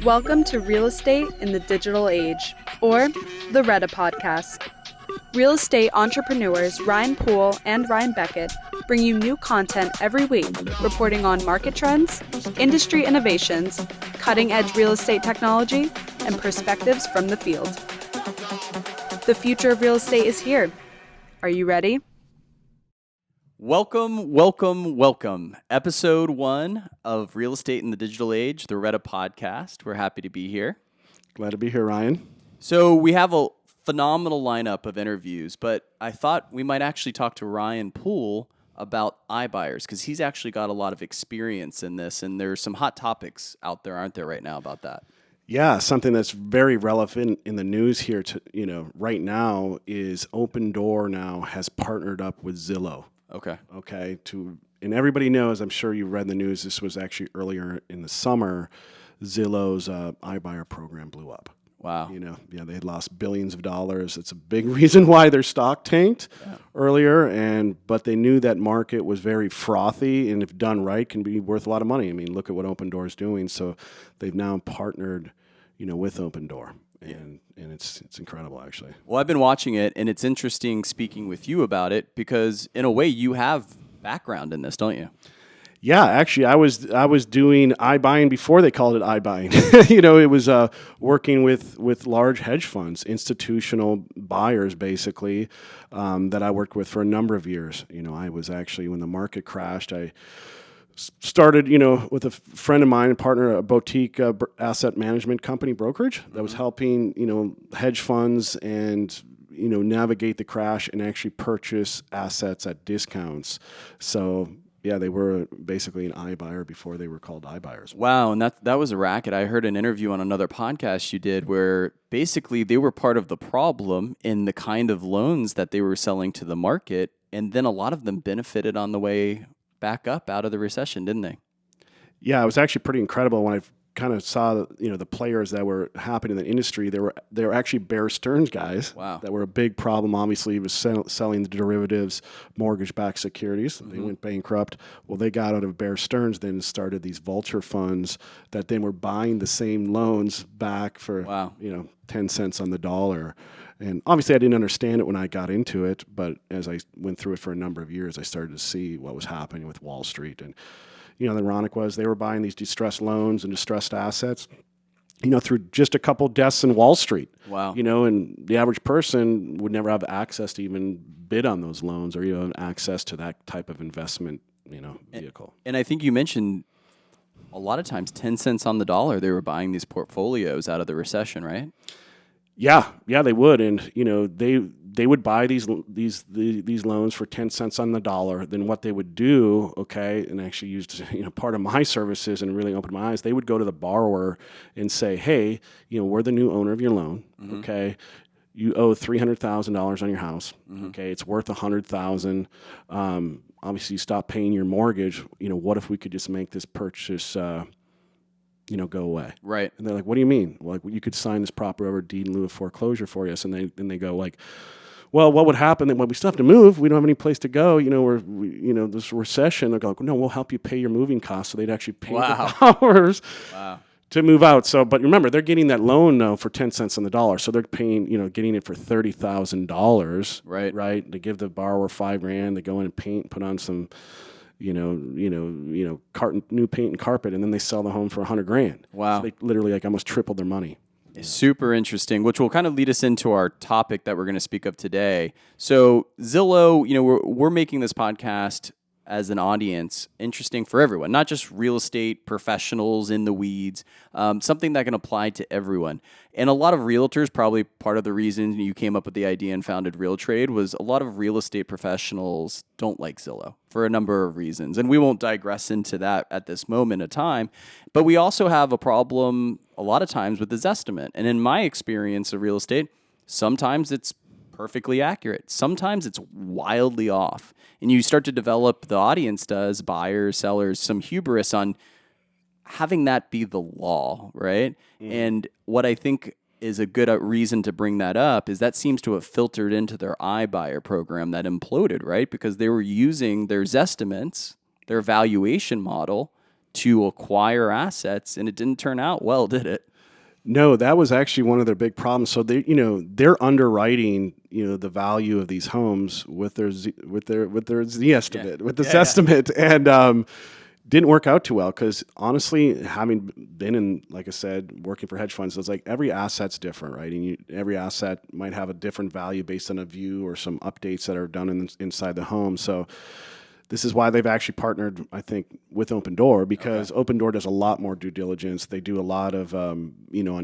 Welcome to Real Estate in the Digital Age, or the REDA podcast. Real estate entrepreneurs Ryan Poole and Ryan Beckett bring you new content every week, reporting on market trends, industry innovations, cutting-edge real estate technology, and perspectives from the field. The future of real estate is here. Are you ready? Welcome. Episode 1 of Real Estate in the Digital Age, the REDA podcast. We're happy to be here. Glad to be here, Ryan. So we have a phenomenal lineup of interviews, but I thought we might actually talk to Ryan Poole about iBuyers because he's actually got a lot of experience in this, and there's some hot topics out there, aren't there, right now about that? Yeah, something that's very relevant in the news here right now is Opendoor now has partnered up with Zillow. Okay. And everybody knows, I'm sure you read the news, this was actually earlier in the summer, Zillow's iBuyer program blew up. Wow. They had lost billions of dollars. It's a big reason why their stock tanked earlier, but they knew that market was very frothy, and if done right, can be worth a lot of money. I mean, look at what Opendoor is doing. So they've now partnered, with Opendoor. And it's incredible, actually. Well, I've been watching it, and it's interesting speaking with you about it because, in a way, you have background in this, don't you? Yeah, actually, I was doing iBuying before they called it iBuying. It was working with large hedge funds, institutional buyers, basically, that I worked with for a number of years. I was actually, when the market crashed, I started, with a friend of mine and partner, a boutique asset management company brokerage that was helping, hedge funds and, navigate the crash and actually purchase assets at discounts. So, yeah, they were basically an iBuyer before they were called iBuyers. Wow, and that was a racket. I heard an interview on another podcast you did where basically they were part of the problem in the kind of loans that they were selling to the market, and then a lot of them benefited on the way back up out of the recession, didn't they? Yeah, it was actually pretty incredible when I kind of saw the players that were happening in the industry. They were actually Bear Stearns guys. Wow. That were a big problem. Obviously, was selling the derivatives, mortgage-backed securities. They went bankrupt. Well, they got out of Bear Stearns, then started these vulture funds that then were buying the same loans back for 10 cents on the dollar. And obviously, I didn't understand it when I got into it, but as I went through it for a number of years, I started to see what was happening with Wall Street. And, the ironic was they were buying these distressed loans and distressed assets, through just a couple desks in Wall Street. Wow. And the average person would never have access to even bid on those loans or access to that type of investment, vehicle. And I think you mentioned a lot of times 10 cents on the dollar, they were buying these portfolios out of the recession, right? Yeah, they would, and they would buy these loans for 10 cents on the dollar. Then what they would do, and actually used part of my services and really opened my eyes. They would go to the borrower and say, "Hey, we're the new owner of your loan. Okay, you owe $300,000 on your house. Okay, it's worth $100,000. Obviously, you stop paying your mortgage. What if we could just make this purchase?" Go away. Right. And they're like, what do you mean? Well, you could sign this property over deed in lieu of foreclosure for us. And they go like, well, what would happen? Then, well, we still have to move. We don't have any place to go. This recession. They'll go, no, we'll help you pay your moving costs. So they'd actually pay the hours to move out. So, but remember, they're getting that loan now for 10 cents on the dollar. So they're paying, getting it for $30,000. Right. They give the borrower $5,000. They go in and paint, put on some new paint and carpet, and then they sell the home for $100,000. Wow. So they literally almost tripled their money. Super interesting, which will kind of lead us into our topic that we're going to speak of today. So Zillow, we're making this podcast as an audience interesting for everyone, not just real estate professionals in the weeds, something that can apply to everyone. And a lot of realtors, probably part of the reason you came up with the idea and founded Real Trade was a lot of real estate professionals don't like Zillow for a number of reasons. And we won't digress into that at this moment of time. But we also have a problem a lot of times with the Zestimate. And in my experience of real estate, sometimes it's perfectly accurate. Sometimes it's wildly off. And you start to develop, the audience does, buyers, sellers, some hubris on having that be the law, right? And what I think is a good reason to bring that up is that seems to have filtered into their iBuyer program that imploded, right? Because they were using their Zestimates, their valuation model, to acquire assets, and it didn't turn out well, did it? No, that was actually one of their big problems. So they're underwriting, the value of these homes with their Z estimate, with this estimate, and didn't work out too well because honestly, having been in, like I said, working for hedge funds, it's like every asset's different, right? And every asset might have a different value based on a view or some updates that are done inside the home. So this is why they've actually partnered, I think, with Opendoor because Opendoor does a lot more due diligence. They do a lot of, on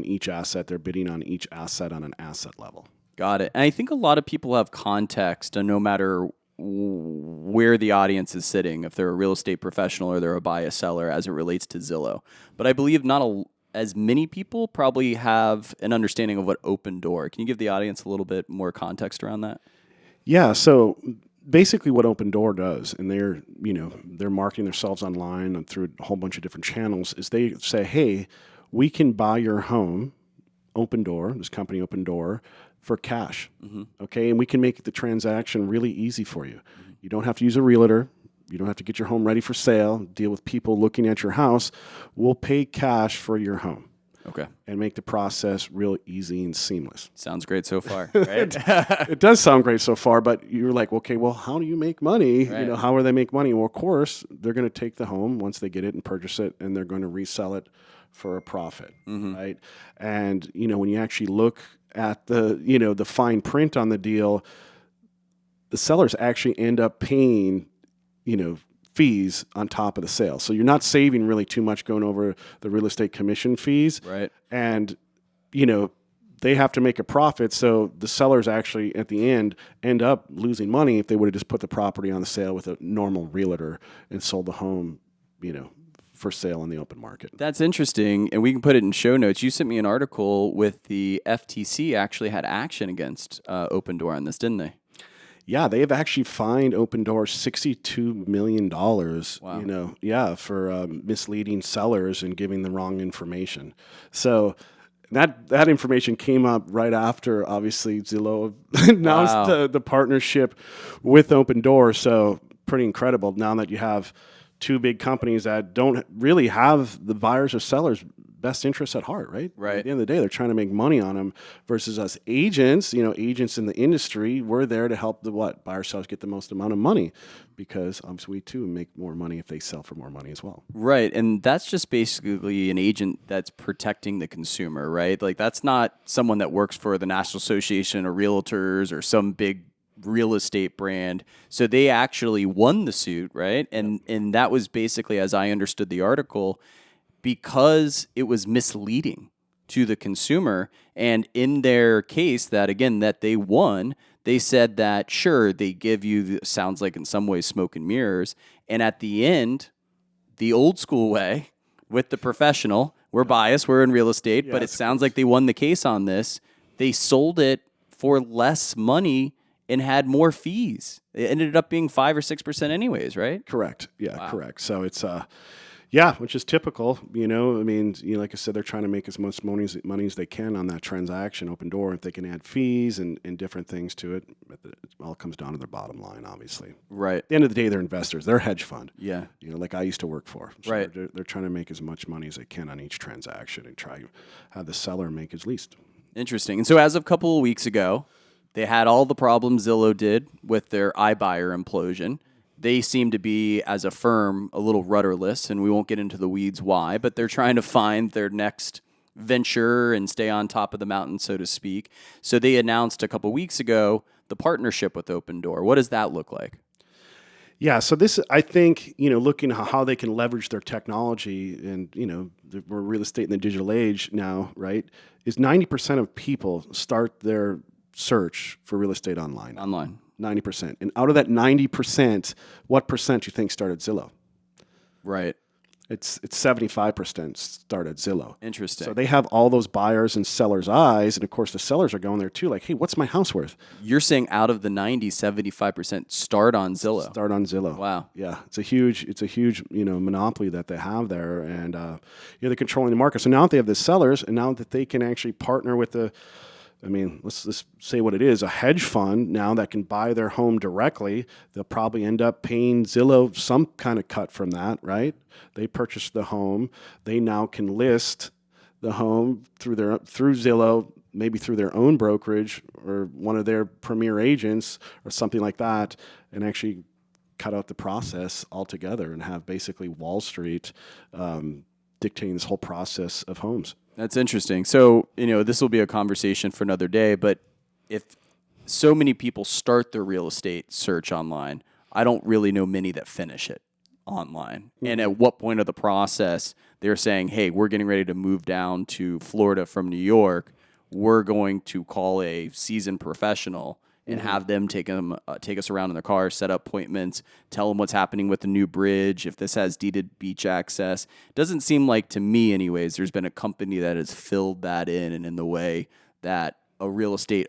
each asset. They're bidding on each asset on an asset level. Got it. And I think a lot of people have context, and no matter where the audience is sitting, if they're a real estate professional or they're a buyer seller as it relates to Zillow. But I believe not as many people probably have an understanding of what Opendoor. Can you give the audience a little bit more context around that? Yeah, so basically what Opendoor does, and they're marketing themselves online and through a whole bunch of different channels, is they say, hey, we can buy your home, Opendoor, this company Opendoor, for cash, okay? And we can make the transaction really easy for you. You don't have to use a realtor. You don't have to get your home ready for sale, deal with people looking at your house. We'll pay cash for your home. Okay. And make the process real easy and seamless. Sounds great so far, right? It does sound great so far, but you're like, okay, well, how do you make money? Right. How do they make money? Well, of course, they're going to take the home once they get it and purchase it, and they're going to resell it for a profit, right? And, when you actually look at the fine print on the deal, the sellers actually end up paying, fees on top of the sale. So you're not saving really too much going over the real estate commission fees. Right. And, they have to make a profit. So the sellers actually at the end up losing money if they would have just put the property on the sale with a normal realtor and sold the home, for sale in the open market. That's interesting, and we can put it in show notes. You sent me an article with the FTC actually had action against Opendoor on this, didn't they? Yeah, they have actually fined Opendoor $62 million. Wow. For misleading sellers and giving the wrong information. So that information came up right after, obviously, Zillow announced the partnership with Opendoor. So pretty incredible now that you have two big companies that don't really have the buyers or sellers' best interests at heart, right? Right. At the end of the day, they're trying to make money on them versus us agents, agents in the industry, we're there to help buyer sellers get the most amount of money because obviously we too make more money if they sell for more money as well. Right. And that's just basically an agent that's protecting the consumer, right? Like that's not someone that works for the National Association of Realtors or some big real estate brand. So they actually won the suit, right? And that was basically, as I understood the article, because it was misleading to the consumer. And in their case that they won, they said that, sure, they give you, sounds like in some ways, smoke and mirrors. And at the end, the old school way with the professional, we're biased, we're in real estate, but it sounds like they won the case on this. They sold it for less money and had more fees. It ended up being 5 or 6% anyways, right? Correct. Yeah, Wow. Correct. So it's which is typical. Like I said, they're trying to make as much money as they can on that transaction, Opendoor. If they can add fees and different things to it, it all comes down to their bottom line, obviously. Right. At the end of the day, they're investors. They're a hedge fund. Yeah. Like I used to work for. So Right. They're trying to make as much money as they can on each transaction and try to have the seller make as least. Interesting. And so as of a couple of weeks ago, they had all the problems Zillow did with their iBuyer implosion. They seem to be, as a firm, a little rudderless, and we won't get into the weeds why, but they're trying to find their next venture and stay on top of the mountain, so to speak. So they announced a couple weeks ago the partnership with Opendoor. What does that look like? Yeah, so this, I think, looking at how they can leverage their technology and, we're real estate in the digital age now, right, is 90% of people start their search for real estate online. 90%. And out of that 90%, what percent do you think started Zillow? Right. It's 75% started Zillow. Interesting. So they have all those buyers and sellers' eyes, and of course the sellers are going there too, like, hey, what's my house worth? You're saying out of the 90, 75% start on Zillow. Start on Zillow. Wow. Yeah, it's a huge monopoly that they have there, and they're controlling the market. So now that they have the sellers, and now that they can actually partner with let's say what it is, a hedge fund now that can buy their home directly, they'll probably end up paying Zillow some kind of cut from that, right? They purchased the home. They now can list the home through Zillow, maybe through their own brokerage or one of their premier agents or something like that, and actually cut out the process altogether and have basically Wall Street dictating this whole process of homes. That's interesting. So, this will be a conversation for another day, but if so many people start their real estate search online, I don't really know many that finish it online. Mm-hmm. And at what point of the process they're saying, hey, we're getting ready to move down to Florida from New York. We're going to call a seasoned professional and have them take us around in their car, set up appointments, tell them what's happening with the new bridge, if this has deeded beach access. It doesn't seem like, to me anyways, there's been a company that has filled that in and in the way that a real estate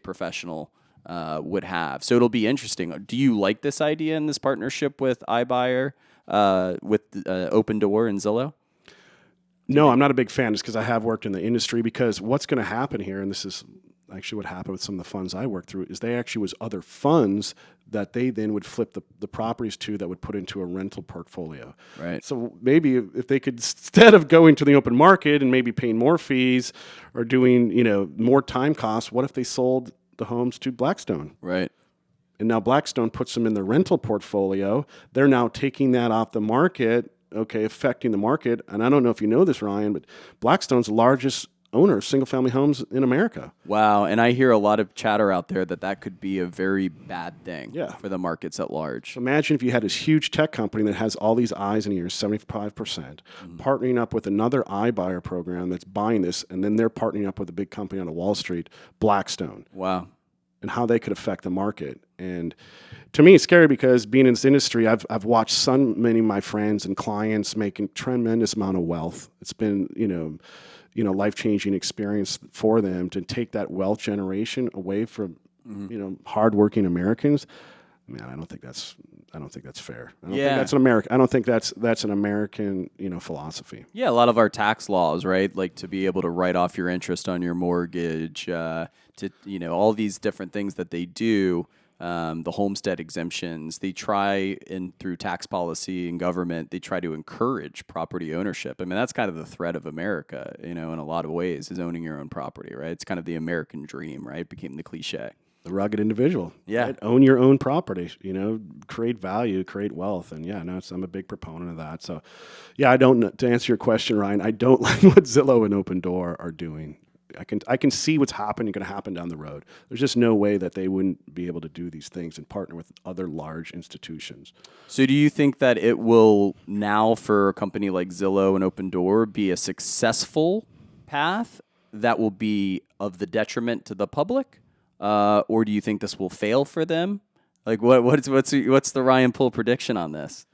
professional would have. So it'll be interesting. Do you like this idea in this partnership with iBuyer, with Opendoor and Zillow? No, I'm not a big fan just because I have worked in the industry, because what's going to happen here, and this is actually what happened with some of the funds I worked through, is they actually was other funds that they then would flip the properties to that would put into a rental portfolio. Right. So maybe if they could, instead of going to the open market and maybe paying more fees or doing, more time costs, what if they sold the homes to Blackstone? Right. And now Blackstone puts them in the rental portfolio. They're now taking that off the market, affecting the market. And I don't know if you know this, Ryan, but Blackstone's the largest owner of single-family homes in America. Wow, and I hear a lot of chatter out there that could be a very bad thing for the markets at large. So imagine if you had this huge tech company that has all these eyes and ears, 75%, partnering up with another iBuyer program that's buying this, and then they're partnering up with a big company on Wall Street, Blackstone. Wow. And how they could affect the market. And to me, it's scary because being in this industry, I've watched so many of my friends and clients making tremendous amount of wealth. It's been, life-changing experience for them to take that wealth generation away from, hardworking Americans. Man, I don't think that's fair. I don't think that's an American. I don't think that's an American, philosophy. Yeah, a lot of our tax laws, right? Like to be able to write off your interest on your mortgage, all these different things that they do. The homestead exemptions, they try, and through tax policy and government, they try to encourage property ownership. I mean, that's kind of the threat of America, in a lot of ways, is owning your own property, right? It's kind of the American dream, right? Became the cliche. The rugged individual. Yeah. Right? Own your own property, create value, create wealth. And I'm a big proponent of that. So, to answer your question, Ryan, I don't like what Zillow and Opendoor are doing. I can see what's going to happen down the road. There's just no way that they wouldn't be able to do these things and partner with other large institutions. So do you think that it will now, for a company like Zillow and Opendoor, be a successful path that will be of the detriment to the public? Or do you think this will fail for them? Like what's the Ryan Poole prediction on this?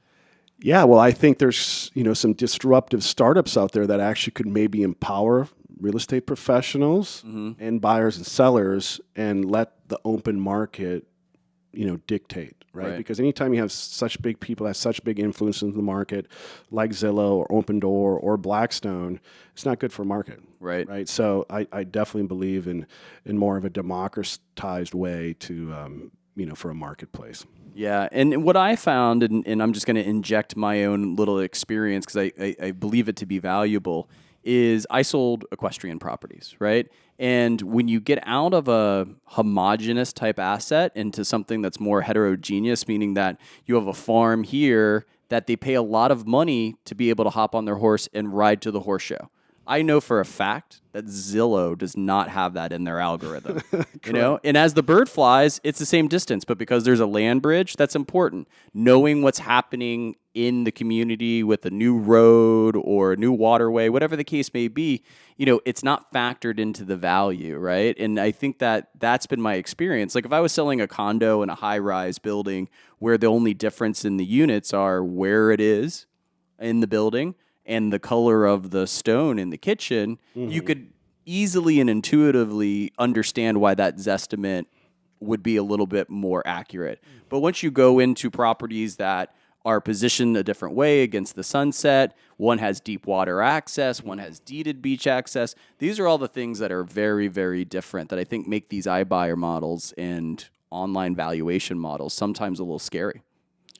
Yeah, well, I think there's, some disruptive startups out there that actually could maybe empower real estate professionals and buyers and sellers and let the open market, dictate, right? Because anytime you have such big people that have such big influence in the market, like Zillow or Opendoor or Blackstone, it's not good for a market. Right. So I definitely believe in more of a democratized way to, for a marketplace. Yeah, and what I found, and I'm just going to inject my own little experience because I believe it to be valuable, is I sold equestrian properties, right? And when you get out of a homogenous type asset into something that's more heterogeneous, meaning that you have a farm here that they pay a lot of money to be able to hop on their horse and ride to the horse show. I know for a fact that Zillow does not have that in their algorithm, and as the bird flies, it's the same distance, but because there's a land bridge, that's important. Knowing what's happening in the community with a new road or a new waterway, whatever the case may be, it's not factored into the value, right? And I think that that's been my experience. Like if I was selling a condo in a high-rise building where the only difference in the units are where it is in the building and the color of the stone in the kitchen, you could easily and intuitively understand why that Zestimate would be a little bit more accurate. But once you go into properties that are positioned a different way against the sunset, one has deep water access, one has deeded beach access, these are all the things that are very, very different that I think make these iBuyer models and online valuation models sometimes a little scary.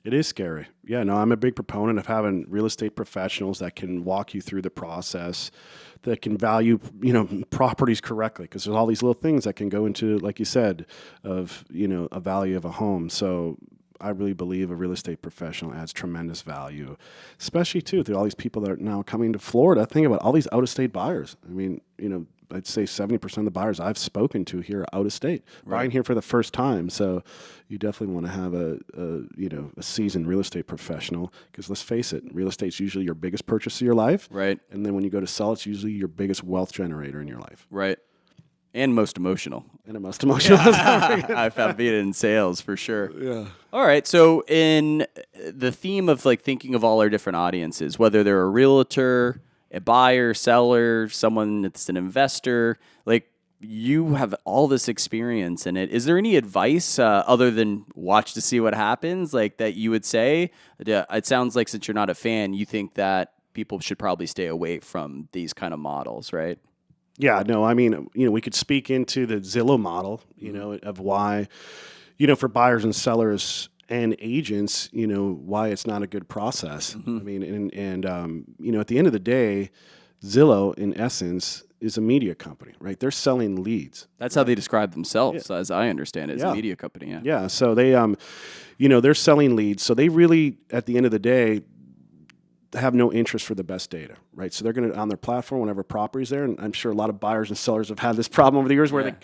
It is scary. Yeah, no, I'm a big proponent of having real estate professionals that can walk you through the process, that can value, properties correctly, because there's all these little things that can go into, like you said, of, a value of a home. So I really believe a real estate professional adds tremendous value, especially too through all these people that are now coming to Florida. Think about all these out-of-state buyers. I mean, I'd say 70% of the buyers I've spoken to here are out of state, buying here for the first time. So you definitely want to have a seasoned real estate professional, because let's face it, real estate's usually your biggest purchase of your life. Right. And then when you go to sell, it's usually your biggest wealth generator in your life. Right. And most emotional. And the most emotional. I found being in sales for sure. Yeah. All right. So in the theme of like thinking of all our different audiences, whether they're a realtor, a buyer, seller, someone that's an investor, like you have all this experience in it. Is there any advice other than watch to see what happens, like that you would say? It sounds like since you're not a fan, you think that people should probably stay away from these kind of models, right? Yeah, no, I mean, we could speak into the Zillow model, of why, for buyers and sellers and agents, why it's not a good process. I mean, and at the end of the day, Zillow, in essence, is a media company, right? They're selling leads. That's how they describe themselves, as I understand it, as a media company. Yeah. Yeah. So they, they're selling leads. So they really, at the end of the day, have no interest for the best data, right? So they're going to, on their platform, whenever property's there, and I'm sure a lot of buyers and sellers have had this problem over the years where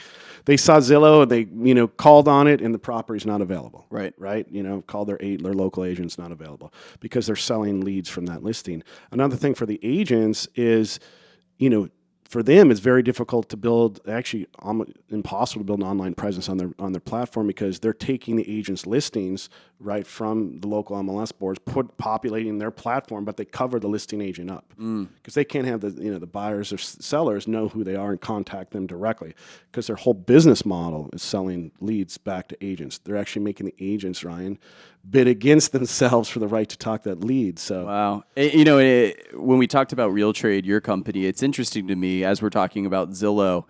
they saw Zillow and they, called on it and the property's not available. Right. Right. Called their local agents, not available, because they're selling leads from that listing. Another thing for the agents is, for them, it's very difficult to build, actually impossible to build an online presence on their platform, because they're taking the agent's listings right from the local MLS boards, populating their platform, but they cover the listing agent up because they can't have the buyers or sellers know who they are and contact them directly, because their whole business model is selling leads back to agents. They're actually making the agents, Ryan, bid against themselves for the right to talk that lead. So wow, when we talked about Real Trade, your company, it's interesting to me as we're talking about Zillow.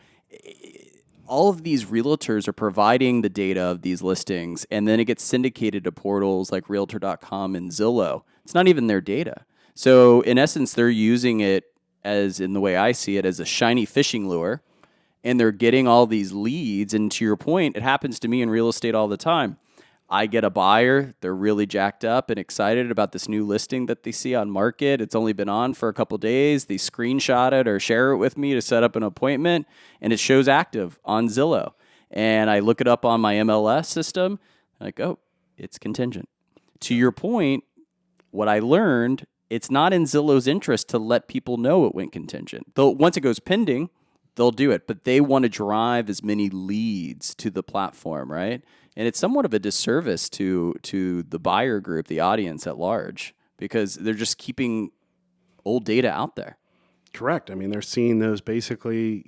All of these realtors are providing the data of these listings, and then it gets syndicated to portals like Realtor.com and Zillow. It's not even their data. So in essence, they're using it as, in the way I see it, as a shiny fishing lure, and they're getting all these leads. And to your point, it happens to me in real estate all the time. I get a buyer, they're really jacked up and excited about this new listing that they see on market. It's only been on for a couple days. They screenshot it or share it with me to set up an appointment, and it shows active on Zillow. And I look it up on my MLS system, like, oh, it's contingent. To your point, what I learned, it's not in Zillow's interest to let people know it went contingent. Though once it goes pending, they'll do it, but they want to drive as many leads to the platform, right? And it's somewhat of a disservice to the buyer group, the audience at large, because they're just keeping old data out there. Correct. I mean, they're seeing those basically,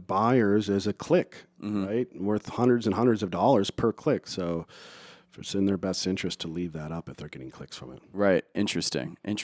buyers as a click, right? Worth hundreds and hundreds of dollars per click. So it's in their best interest to leave that up if they're getting clicks from it. Right. Interesting. And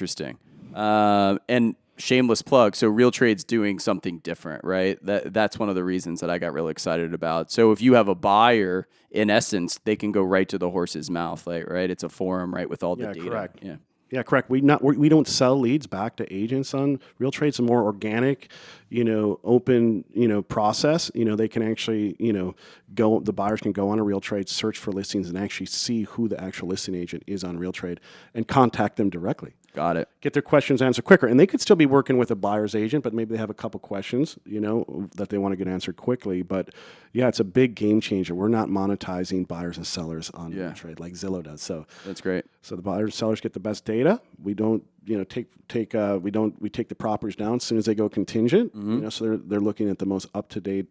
shameless plug. So Real Trade's doing something different, right? That's one of the reasons that I got really excited about. So if you have a buyer, in essence, they can go right to the horse's mouth, like, right? It's a forum, right, with all the data. Correct. Yeah, correct. We don't sell leads back to agents on Real Trade. It's a more organic, open, process. They can actually, the buyers can go on a Real Trade, search for listings, and actually see who the actual listing agent is on Real Trade and contact them directly. Got it. Get their questions answered quicker. And they could still be working with a buyer's agent, but maybe they have a couple questions, that they want to get answered quickly. But yeah, it's a big game changer. We're not monetizing buyers and sellers on Real Trade like Zillow does. So that's great. So the buyers and sellers get the best data. We don't, we take the properties down as soon as they go contingent. So they're looking at the most up-to-date,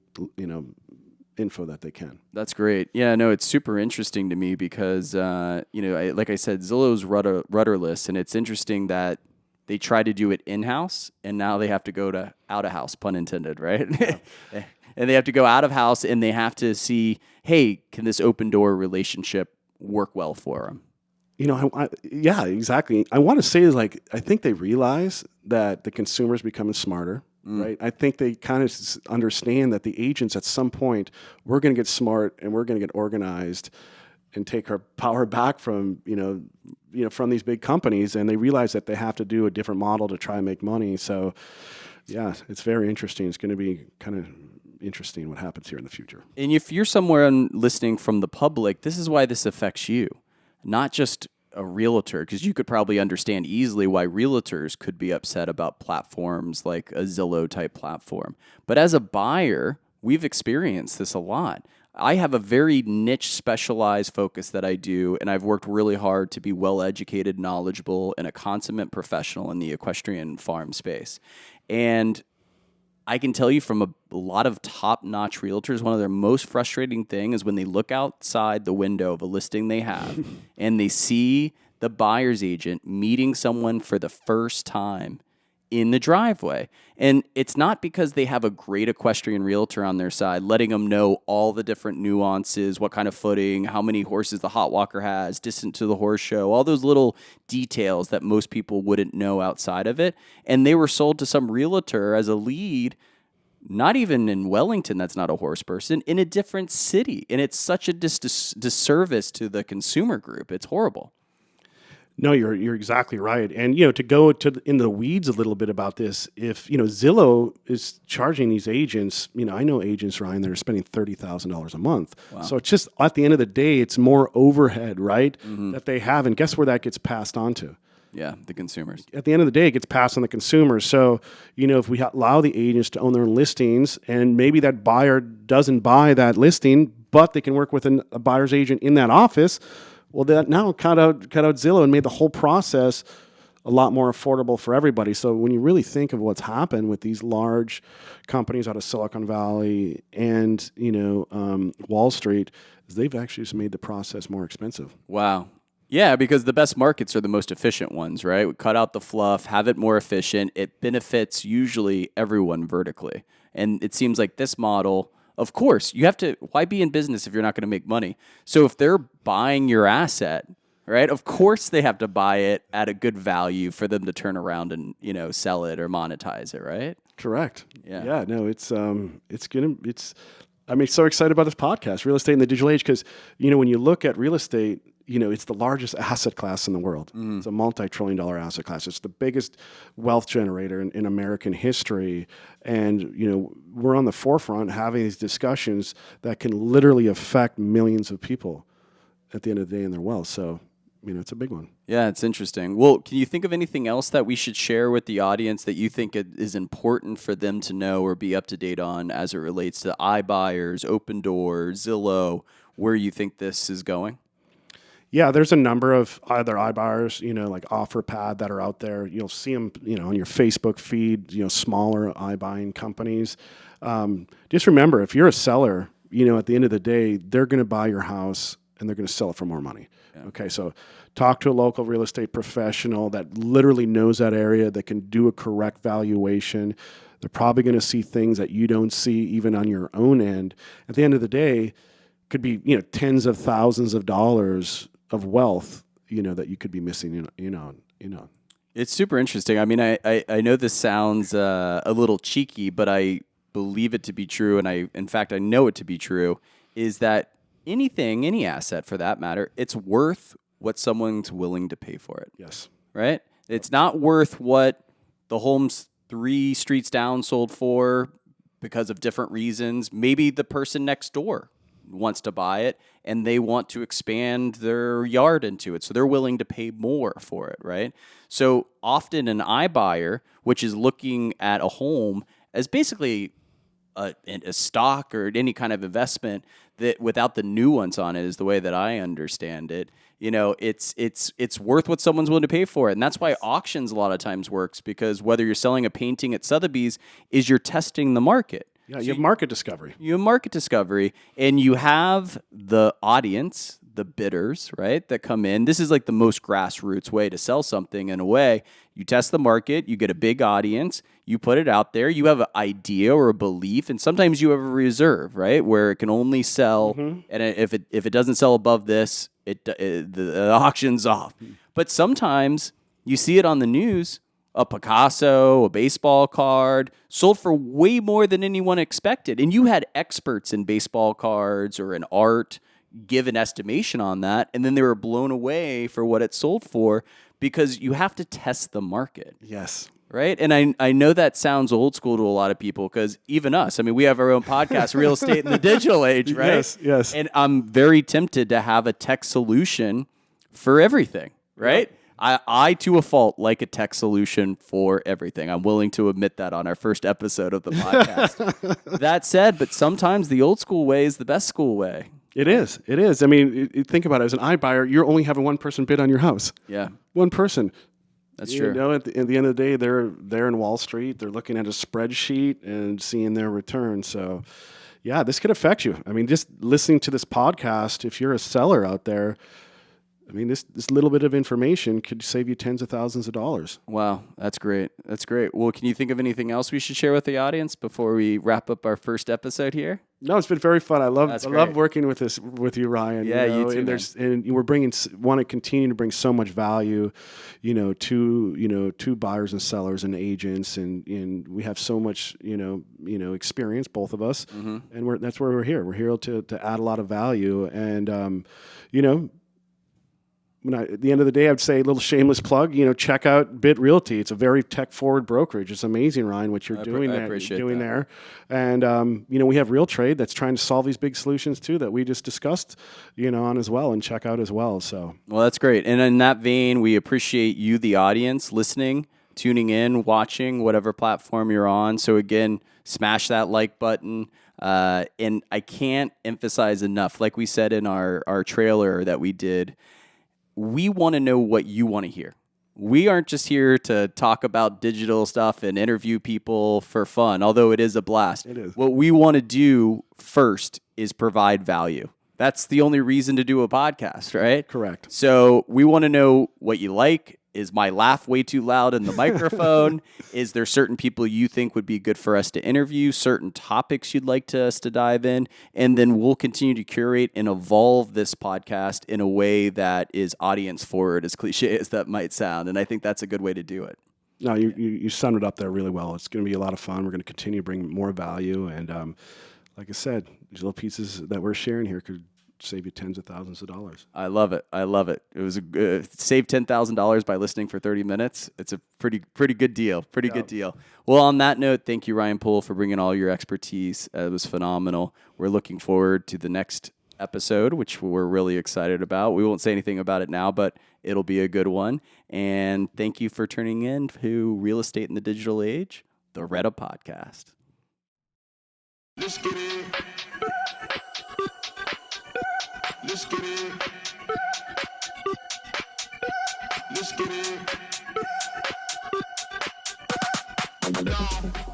info that they can. That's great. Yeah, no, it's super interesting to me because, like I said, Zillow's rudderless, and it's interesting that they try to do it in-house, and now they have to go to out-of-house, pun intended, right? Yeah. And they have to go out of house, and they have to see, hey, can this Opendoor relationship work well for them? Yeah, exactly. I want to say I think they realize that the consumer's becoming smarter. Right. I think they kind of understand that the agents at some point, we're going to get smart and we're going to get organized and take our power back from, from these big companies, and they realize that they have to do a different model to try and make money. So, yeah, it's very interesting. It's going to be kind of interesting what happens here in the future. And if you're somewhere listening from the public, this is why this affects you, not just a realtor, because you could probably understand easily why realtors could be upset about platforms like a Zillow type platform. But as a buyer, we've experienced this a lot. I have a very niche specialized focus that I do, and I've worked really hard to be well educated, knowledgeable, and a consummate professional in the equestrian farm space. And I can tell you from a lot of top-notch realtors, one of their most frustrating things is when they look outside the window of a listing they have and they see the buyer's agent meeting someone for the first time in the driveway. And it's not because they have a great equestrian realtor on their side, letting them know all the different nuances, what kind of footing, how many horses the hot walker has, distance to the horse show, all those little details that most people wouldn't know outside of it. And they were sold to some realtor as a lead, not even in Wellington, that's not a horse person, in a different city. And it's such a disservice to the consumer group. It's horrible. No, you're exactly right. And, to go in the weeds a little bit about this, if, Zillow is charging these agents, I know agents, Ryan, that are spending $30,000 a month. Wow. So it's just, at the end of the day, it's more overhead, right, that they have. And guess where that gets passed on to? Yeah, the consumers. At the end of the day, it gets passed on the consumers. So, if we allow the agents to own their own listings, and maybe that buyer doesn't buy that listing, but they can work with a buyer's agent in that office, well, that now cut out Zillow and made the whole process a lot more affordable for everybody. So when you really think of what's happened with these large companies out of Silicon Valley and Wall Street, they've actually just made the process more expensive. Wow. Yeah, because the best markets are the most efficient ones, right? We cut out the fluff, have it more efficient. It benefits usually everyone vertically. And it seems like this model, of course, you have to, why be in business if you're not going to make money? So if they're buying your asset, right, of course they have to buy it at a good value for them to turn around and, sell it or monetize it, right? Correct. Yeah. Yeah, no, I'm so excited about this podcast, Real Estate in the Digital Age, because, when you look at real estate, it's the largest asset class in the world. It's a multi-trillion-dollar asset class. It's the biggest wealth generator in American history. And, we're on the forefront having these discussions that can literally affect millions of people at the end of the day in their wealth. So, it's a big one. Yeah, it's interesting. Well, can you think of anything else that we should share with the audience that you think is important for them to know or be up to date on as it relates to iBuyers, Opendoor, Zillow, where you think this is going? Yeah, there's a number of other iBuyers, like OfferPad that are out there. You'll see them, on your Facebook feed, smaller iBuying companies. Just remember, if you're a seller, at the end of the day, they're going to buy your house and they're going to sell it for more money. Yeah. Okay, so talk to a local real estate professional that literally knows that area, that can do a correct valuation. They're probably going to see things that you don't see even on your own end. At the end of the day, could be, tens of thousands of dollars of wealth, that you could be missing, It's super interesting. I mean, I know this sounds a little cheeky, but I believe it to be true, and in fact, I know it to be true, is that any asset for that matter, it's worth what someone's willing to pay for it. Yes. Right? It's not worth what the homes 3 streets down sold for because of different reasons. Maybe the person next door wants to buy it and they want to expand their yard into it. So they're willing to pay more for it, right? So often an iBuyer, which is looking at a home as basically a stock or any kind of investment that without the nuance on it is the way that I understand it. It's worth what someone's willing to pay for it. And that's why auctions a lot of times works, because whether you're selling a painting at Sotheby's is you're testing the market. Yeah, you have market discovery. You have market discovery, and you have the audience, the bidders, right, that come in. This is like the most grassroots way to sell something in a way. You test the market, you get a big audience, you put it out there, you have an idea or a belief, and sometimes you have a reserve, right, where it can only sell, and if it doesn't sell above this, the auction's off. But sometimes you see it on the news, a Picasso, a baseball card, sold for way more than anyone expected. And you had experts in baseball cards or in art, give an estimation on that, and then they were blown away for what it sold for, because you have to test the market. Yes. Right. And I know that sounds old school to a lot of people, because even us, I mean, we have our own podcast, Real Estate in the Digital Age, right? Yes. And I'm very tempted to have a tech solution for everything, right? Yep. I, to a fault, like a tech solution for everything. I'm willing to admit that on our first episode of the podcast. That said, but sometimes the old school way is the best school way. It is. I mean, think about it. As an iBuyer, you're only having one person bid on your house. Yeah. One person. That's true. You know, at the end of the day, they're in Wall Street. They're looking at a spreadsheet and seeing their return. So, yeah, this could affect you. I mean, just listening to this podcast, if you're a seller out there, I mean, this little bit of information could save you tens of thousands of dollars. Wow, that's great. That's great. Well, can you think of anything else we should share with the audience before we wrap up our first episode here? No, it's been very fun. I love working with you, Ryan. Yeah, you too. And we're want to continue to bring so much value, to buyers and sellers and agents, and we have so much, experience, both of us, and that's where we're here. We're here to add a lot of value, and at the end of the day, I'd say a little shameless plug, check out Bit Realty. It's a very tech-forward brokerage. It's amazing, Ryan, what you're doing there. And, we have Real Trade that's trying to solve these big solutions, too, that we just discussed, on as well, and check out as well. So, well, that's great. And in that vein, we appreciate you, the audience, listening, tuning in, watching, whatever platform you're on. So, again, smash that like button. And I can't emphasize enough, like we said in our trailer that we did, we want to know what you want to hear. We aren't just here to talk about digital stuff and interview people for fun, although it is a blast. It is. What we want to do first is provide value. That's the only reason to do a podcast, right? Correct. So we want to know what you like. Is my laugh way too loud in the microphone? Is there certain people you think would be good for us to interview? Certain topics you'd like us to dive in? And then we'll continue to curate and evolve this podcast in a way that is audience forward, as cliche as that might sound. And I think that's a good way to do it. No, you summed it up there really well. It's going to be a lot of fun. We're going to continue to bring more value. And like I said, these little pieces that we're sharing here could save you tens of thousands of dollars. I love it. It was save $10,000 by listening for 30 minutes. It's a pretty good deal. Good deal. Well, on that note, thank you, Ryan Poole, for bringing all your expertise. It was phenomenal. We're looking forward to the next episode, which we're really excited about. We won't say anything about it now, but it'll be a good one. And thank you for tuning in to Real Estate in the Digital Age, the REDA podcast. Let's get it. Let's get it. Let's get it.